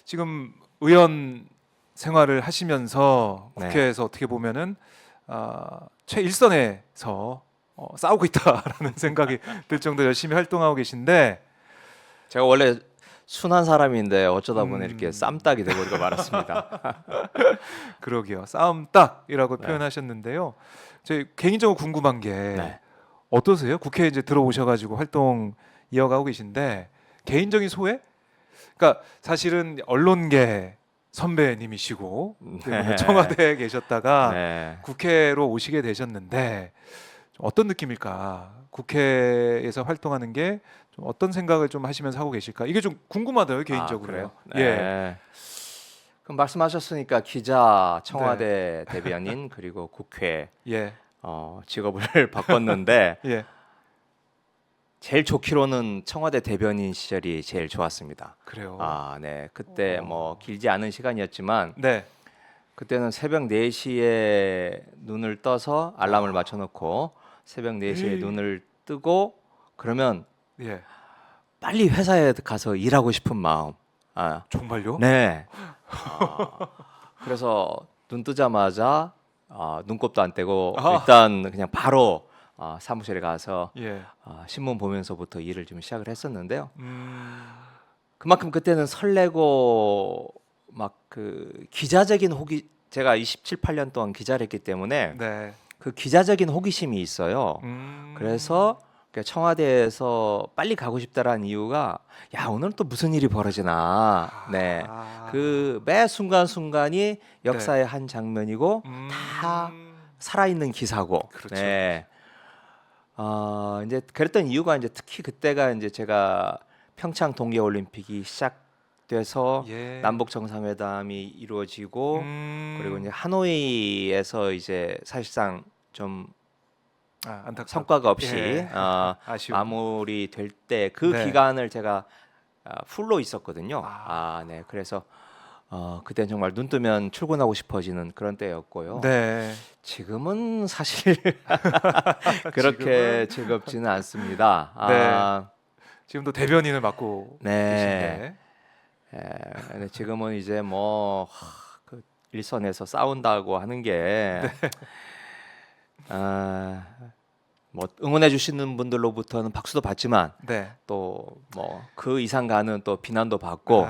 지금 의원 생활을 하시면서 네. 국회에서 어떻게 보면은 최일선에서 싸우고 있다라는 생각이 들 정도로 열심히 활동하고 계신데 제가 원래 순한 사람인데 어쩌다 보니 이렇게 음. 쌈딱이 되버리고 말았습니다. 그러게요. 싸움딱이라고 네. 표현하셨는데요. 제 개인적으로 궁금한 게 네. 어떠세요? 국회에 이제 들어오셔가지고 활동 이어가고 계신데 개인적인 소회? 그러니까 사실은 언론계 선배님이시고 네. 청와대에 계셨다가 네. 국회로 오시게 되셨는데 좀 어떤 느낌일까? 국회에서 활동하는 게 좀 어떤 생각을 좀 하시면서 하고 계실까? 이게 좀 궁금하더라고요, 개인적으로요. 아, 그래요? 네. 그럼 말씀하셨으니까 기자, 청와대 대변인 그리고 국회 예, 직업을 바꿨는데 예. 제일 좋기로는 청와대 대변인 시절이 제일 좋았습니다. 그래요. 네. 그때 뭐 길지 않은 시간이었지만 네. 그때는 새벽 4시에 눈을 떠서 알람을 맞춰 놓고 새벽 4시에 에이. 눈을 뜨고 그러면 예. 빨리 회사에 가서 일하고 싶은 마음. 정말요? 네. 그래서 눈 뜨자마자 눈곱도 안 떼고 일단 그냥 바로 사무실에 가서 예. 신문 보면서부터 일을 좀 시작을 했었는데요. 음. 그만큼 그때는 설레고 막 그 기자적인 제가 27, 8년 동안 기자를 했기 때문에 네. 그 기자적인 호기심이 있어요. 그래서 청와대에서 빨리 가고 싶다라는 이유가 야 오늘은 또 무슨 일이 벌어지나. 네. 그 매 순간순간이 역사의 한 장면이고 다 살아있는 기사고. 그렇죠. 네. 이제 그랬던 이유가 이제 특히 그때가 이제 제가 평창 동계 올림픽이 시작돼서 예. 남북 정상회담이 이루어지고 그리고 이제 하노이에서 이제 사실상 좀 안타깝. 성과가 없이 예. 아쉬운. 마무리될 때 그 네. 기간을 제가 풀로 있었거든요. 아. 네. 그래서 그때는 정말 눈 뜨면 출근하고 싶어지는 그런 때였고요. 네. 지금은 사실 그렇게 즐겁지는 않습니다. 네. 지금도 대변인을 맡고 네. 계신데. 근데 지금은 이제 그 일선에서 싸운다고 하는 게 뭐 응원해 주시는 분들로부터는 박수도 받지만 네. 또 뭐 그 이상 가는 또 비난도 받고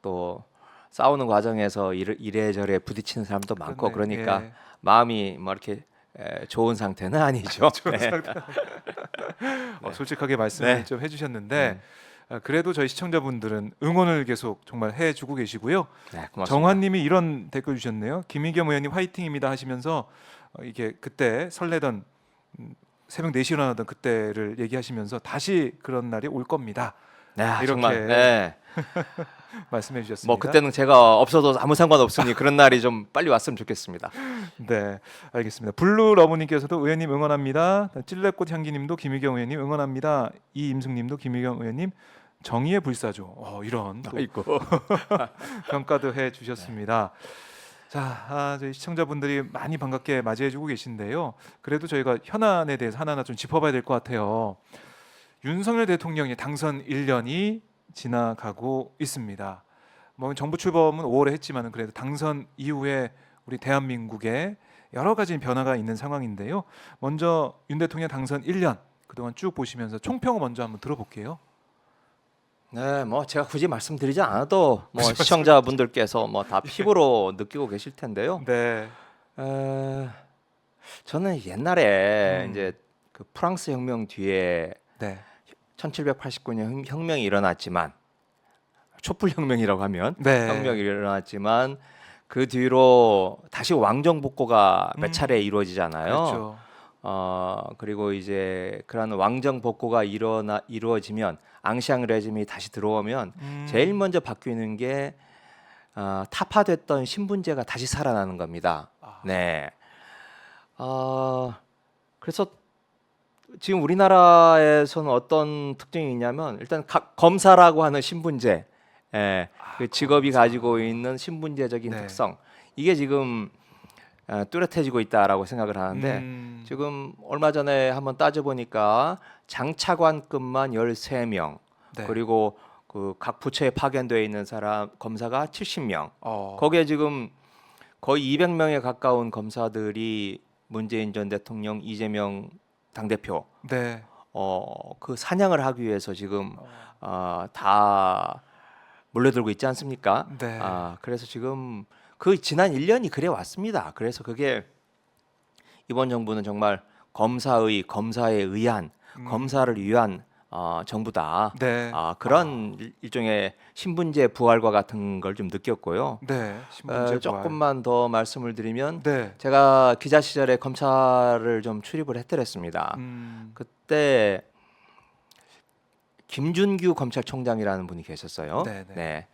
또 싸우는 과정에서 이래저래 부딪히는 사람도 많고 그렇네. 그러니까 예. 마음이 뭐 이렇게 좋은 상태는 아니죠. 좋은 상태. 솔직하게 말씀을 네. 좀 해주셨는데 그래도 저희 시청자분들은 응원을 계속 정말 해주고 계시고요. 네, 고맙습니다. 정환님이 이런 댓글 주셨네요. 김의겸 의원님 화이팅입니다 하시면서 이게 그때 설레던 새벽 4시에 일어나던 그때를 얘기하시면서 다시 그런 날이 올 겁니다. 네, 이렇게 정말 네. 말씀해 주셨습니다. 뭐 그때는 제가 없어도 아무 상관없으니 그런 날이 좀 빨리 왔으면 좋겠습니다. 네, 알겠습니다. 블루 러브님께서도 의원님 응원합니다. 찔레꽃 향기님도 김의겸 의원님 응원합니다. 이임숙님도 김의겸 의원님 정의의 불사조. 이런 또 아이고. 평가도 해주셨습니다. 자, 저희 시청자분들이 많이 반갑게 맞이해주고 계신데요. 그래도 저희가 현안에 대해서 하나하나 좀 짚어봐야 될 것 같아요. 윤석열 대통령이 당선 1년이 지나가고 있습니다. 뭐 정부 출범은 5월에 했지만은 그래도 당선 이후에 우리 대한민국에 여러 가지 변화가 있는 상황인데요. 먼저 윤 대통령 당선 1년 그동안 쭉 보시면서 총평을 먼저 한번 들어볼게요. 네, 뭐 제가 굳이 말씀드리지 않아도 뭐 시청자분들께서 뭐 다 피부로 느끼고 계실 텐데요. 네, 저는 옛날에 음. 이제 그 프랑스 혁명 뒤에 네, 1789년 혁명이 일어났지만 촛불 혁명이라고 하면 네. 혁명이 일어났지만 그 뒤로 다시 왕정 복고가 몇 차례 이루어지잖아요. 그렇죠. 그리고 이제 그런 왕정 복고가 이루어지면 앙시앙 레짐이 다시 들어오면 제일 먼저 바뀌는 게 타파됐던 신분제가 다시 살아나는 겁니다. 네. 그래서 지금 우리나라에서는 어떤 특징이 있냐면 일단 검사라고 하는 신분제, 그 직업이 검사. 가지고 있는 신분제적인 네. 특성 이게 지금 뚜렷해지고 있다라고 생각을 하는데 지금 얼마 전에 한번 따져보니까 장차관급만 13명 네. 그리고 그 각 부처에 파견되어 있는 사람 검사가 70명. 어. 거기에 지금 거의 200명에 가까운 검사들이 문재인 전 대통령, 이재명 당대표 네. 그 사냥을 하기 위해서 지금 어. 다 몰려들고 있지 않습니까? 네. 그래서 지금 그 지난 1년이 그래 왔습니다. 그래서 그게 이번 정부는 정말 검사에 의한 검사를 위한 정부다. 네. 그런 일종의 신분제 부활과 같은 걸 좀 느꼈고요. 네. 신문제 부활. 조금만 더 말씀을 드리면 네. 제가 기자 시절에 검찰을 좀 출입을 했더랬습니다. 그때 김준규 검찰총장이라는 분이 계셨어요. 네네. 네.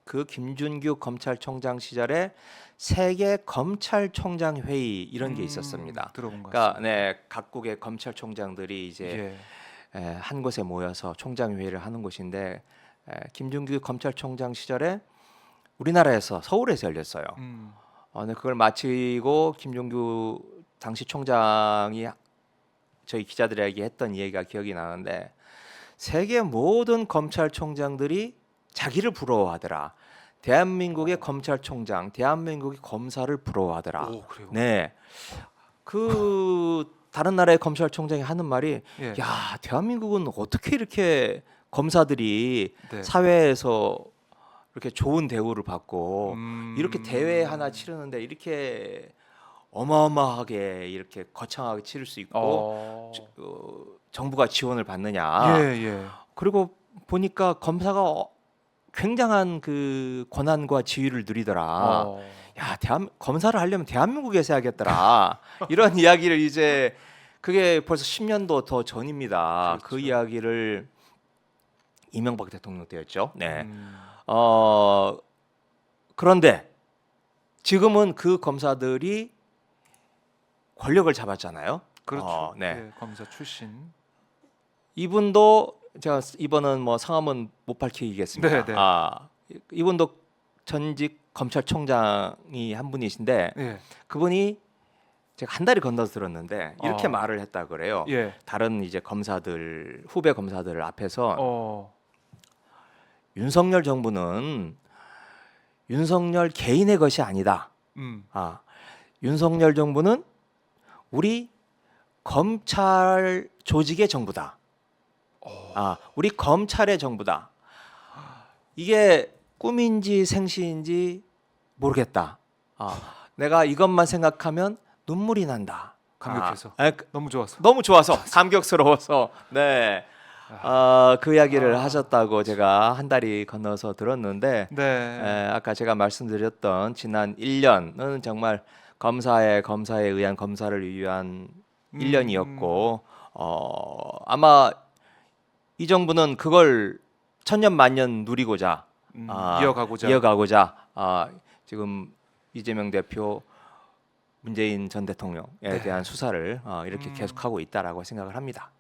그 김준규 검찰총장 시절에 세계 검찰총장 회의 이런 게 있었습니다. 들어본 것 그러니까 같습니다. 네, 각국의 검찰총장들이 이제 예. 한 곳에 모여서 총장 회의를 하는 곳인데 김준규 검찰총장 시절에 우리나라에서 서울에서 열렸어요. 네, 그걸 마치고 김준규 당시 총장이 저희 기자들에게 했던 얘기가 기억이 나는데 세계 모든 검찰총장들이 자기를 부러워하더라. 대한민국의 검찰총장, 대한민국의 검사를 부러워하더라. 오, 그래요. 네, 그 다른 나라의 검찰총장이 하는 말이 예. 야, 대한민국은 어떻게 이렇게 검사들이 네. 사회에서 이렇게 좋은 대우를 받고 이렇게 대회 음. 하나 치르는데 이렇게 어마어마하게 이렇게 거창하게 치를 수 있고 정부가 지원을 받느냐. 예. 그리고 보니까 검사가 굉장한 그 권한과 지위를 누리더라. 야, 검사를 하려면 대한민국에서 해야겠더라. 이런 이야기를 이제 그게 벌써 10년도 더 전입니다. 그 그렇죠. 이야기를 이명박 대통령 때였죠. 네. 그런데 지금은 그 검사들이 권력을 잡았잖아요. 그렇죠. 네. 예, 검사 출신. 이분도 제가 이번은 뭐 성함은 못 밝히겠습니다. 네. 이분도 전직 검찰총장이 한 분이신데 예. 그분이 제가 한 달이 건너서 들었는데 이렇게 어. 말을 했다 그래요. 예. 다른 이제 검사들 후배 검사들 앞에서 윤석열 윤석열 정부는 윤석열 개인의 것이 아니다. 윤석열 정부는 우리 검찰 조직의 정부다. 우리 검찰의 정부다. 이게 꿈인지 생시인지 모르겠다. 내가 이것만 생각하면 눈물이 난다. 감격해서. 너무 좋았어. 너무 좋아서 감격스러워서 네. 그 이야기를 하셨다고 제가 한 달이 건너서 들었는데 네. 아까 제가 말씀드렸던 지난 1년은 정말 검사에 의한 검사를 위한 1년이었고 아마 이 정부는 그걸 천년만년 누리고자 이어가고자 지금 이재명 대표, 문재인 전 대통령에 네. 대한 수사를 이렇게 계속하고 있다라고 생각을 합니다.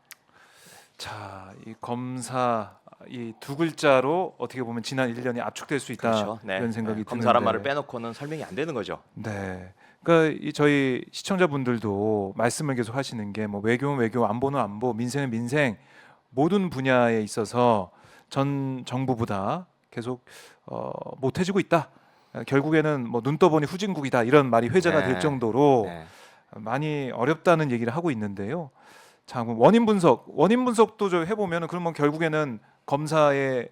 자, 이 검사 이 두 글자로 어떻게 보면 지난 1년이 압축될 수 있다 그렇죠. 이런 생각이 드는데 검사란 말을 빼놓고는 설명이 안 되는 거죠. 네. 그러니까 이 저희 시청자분들도 말씀을 계속 하시는 게 뭐 외교는 외교, 안보는 안보, 민생은 민생 모든 분야에 있어서 전 정부보다 계속 못해지고 있다. 결국에는 뭐 눈 떠보니 후진국이다 이런 말이 회자가 될 정도로 많이 어렵다는 얘기를 하고 있는데요. 자, 그럼 원인 분석도 저 해보면은 그러면 결국에는 검사를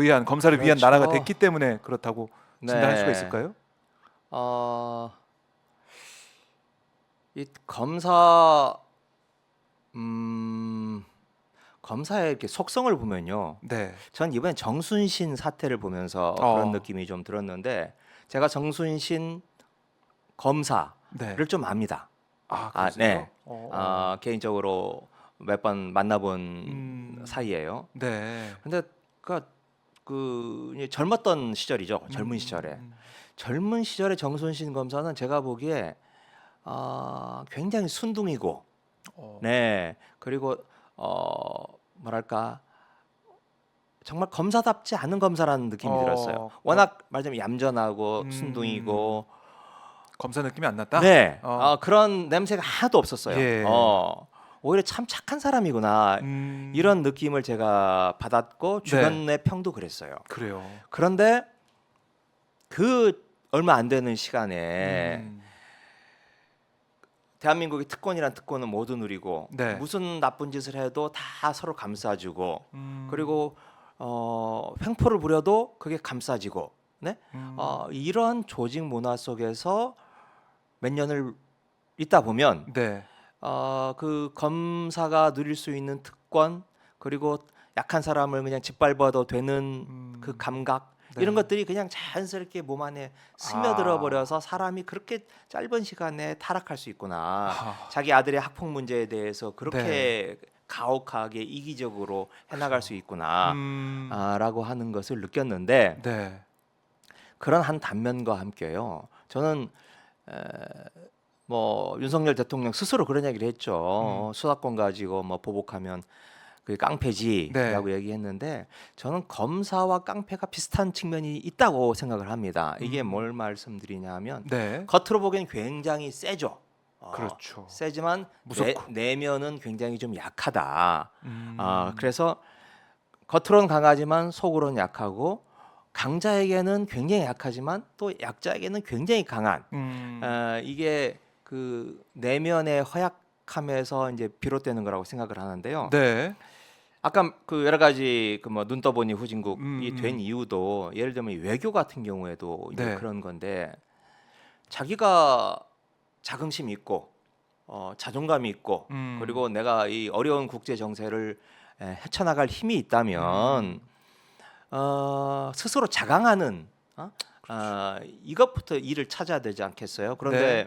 위한 그렇죠. 나라가 됐기 때문에 그렇다고 진단할 수가 있을까요? 이 검사의 이렇게 속성을 보면요. 네. 전 이번에 정순신 사태를 보면서 그런 느낌이 좀 들었는데 제가 정순신 검사를 네. 좀 압니다. 그러세요? 네. 개인적으로 몇 번 만나본 사이예요. 네. 근데 이제 젊었던 시절이죠. 젊은 시절에. 젊은 시절에 정순신 검사는 제가 보기에 굉장히 순둥이고, 네, 그리고 뭐랄까 정말 검사답지 않은 검사라는 느낌이 들었어요. 워낙 말하자면 얌전하고 순둥이고, 검사 느낌이 안 났다. 네, 그런 냄새가 하나도 없었어요. 예. 오히려 참 착한 사람이구나 이런 느낌을 제가 받았고 주변의 평도 그랬어요. 그래요. 그런데 그 얼마 안 되는 시간에 대한민국의 특권이란 특권은 모두 누리고 네. 무슨 나쁜 짓을 해도 다 서로 감싸주고 음. 그리고 횡포를 부려도 그게 감싸지고 네? 이런 조직 문화 속에서 몇 년을 있다 보면 네. 그 검사가 누릴 수 있는 특권 그리고 약한 사람을 그냥 짓밟아도 되는 그 감각 네. 이런 것들이 그냥 자연스럽게 몸 안에 스며들어 버려서 사람이 그렇게 짧은 시간에 타락할 수 있구나. 자기 아들의 학폭 문제에 대해서 그렇게 가혹하게 이기적으로 해나갈 수 있구나. 라고 하는 것을 느꼈는데 네. 그런 한 단면과 함께요. 저는 뭐 윤석열 대통령 스스로 그런 얘기를 했죠. 수사권 가지고 뭐 보복하면 그 깡패지라고 얘기했는데 저는 검사와 깡패가 비슷한 측면이 있다고 생각을 합니다. 이게 뭘 말씀드리냐면 네. 겉으로 보기엔 굉장히 세죠. 그렇죠. 세지만 무섭고. 내면은 굉장히 좀 약하다. 그래서 겉으로는 강하지만 속으로는 약하고 강자에게는 굉장히 약하지만 또 약자에게는 굉장히 강한 이게 그 내면의 허약함에서 이제 비롯되는 거라고 생각을 하는데요. 네. 아까 그 여러 가지 그 뭐 눈 떠보니 후진국이 된 이유도 예를 들면 외교 같은 경우에도 이제 네. 그런 건데 자기가 자긍심이 있고 자존감이 있고 그리고 내가 이 어려운 국제 정세를 헤쳐나갈 힘이 있다면 스스로 자강하는 이것부터 일을 찾아야 되지 않겠어요? 그런데 네.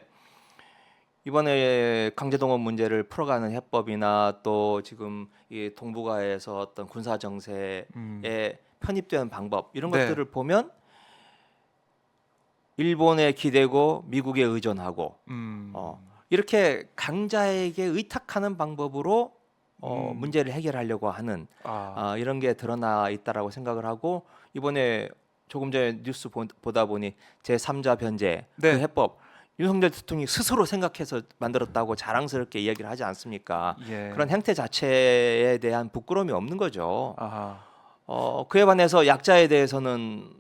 이번에 강제동원 문제를 풀어가는 해법이나 또 지금 이 동북아에서 어떤 군사 정세에 편입되는 방법 이런 네. 것들을 보면 일본에 기대고 미국에 의존하고 이렇게 강자에게 의탁하는 방법으로 문제를 해결하려고 하는 이런 게 드러나 있다라고 생각을 하고 이번에 조금 전에 뉴스 보다 보니 제3자 변제 네. 그 해법 윤석열 대통령이 스스로 생각해서 만들었다고 자랑스럽게 이야기를 하지 않습니까? 예. 그런 행태 자체에 대한 부끄러움이 없는 거죠. 아하. 그에 반해서 약자에 대해서는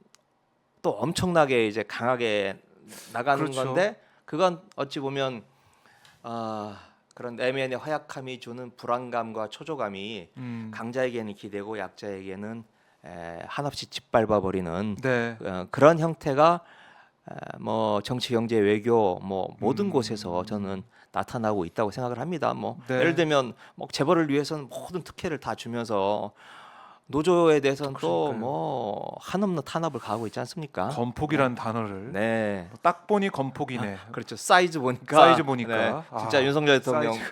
또 엄청나게 이제 강하게 나가는 그렇죠. 건데 그건 어찌 보면 그런 내면의 허약함이 주는 불안감과 초조감이 강자에게는 기대고 약자에게는 한없이 짓밟아 버리는 네. 그런 형태가 뭐 정치, 경제, 외교 뭐 모든 곳에서 저는 나타나고 있다고 생각을 합니다. 뭐 네. 예를 들면 뭐 재벌을 위해서는 모든 특혜를 다 주면서 노조에 대해서는 또 그러니까요. 뭐 한없는 탄압을 가하고 있지 않습니까? 건폭이라는 단어를 네. 딱 보니 건폭이네. 그렇죠. 사이즈 보니까 사이즈 보니까. 진짜 윤석열 대통령 사이즈.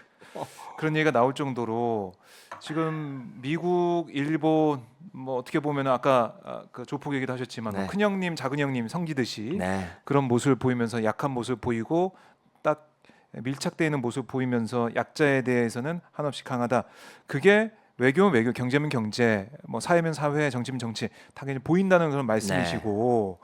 그런 얘기가 나올 정도로 지금 미국, 일본 뭐 어떻게 보면 아까 그 조폭 얘기도 하셨지만 네. 큰 형님, 작은 형님 섬기듯이 네. 그런 모습을 보이면서 약한 모습 보이고 딱 밀착되어 있는 모습 보이면서 약자에 대해서는 한없이 강하다. 그게 외교면 외교, 경제면 경제, 뭐 사회면 사회, 정치면 정치 당연히 보인다는 그런 말씀이시고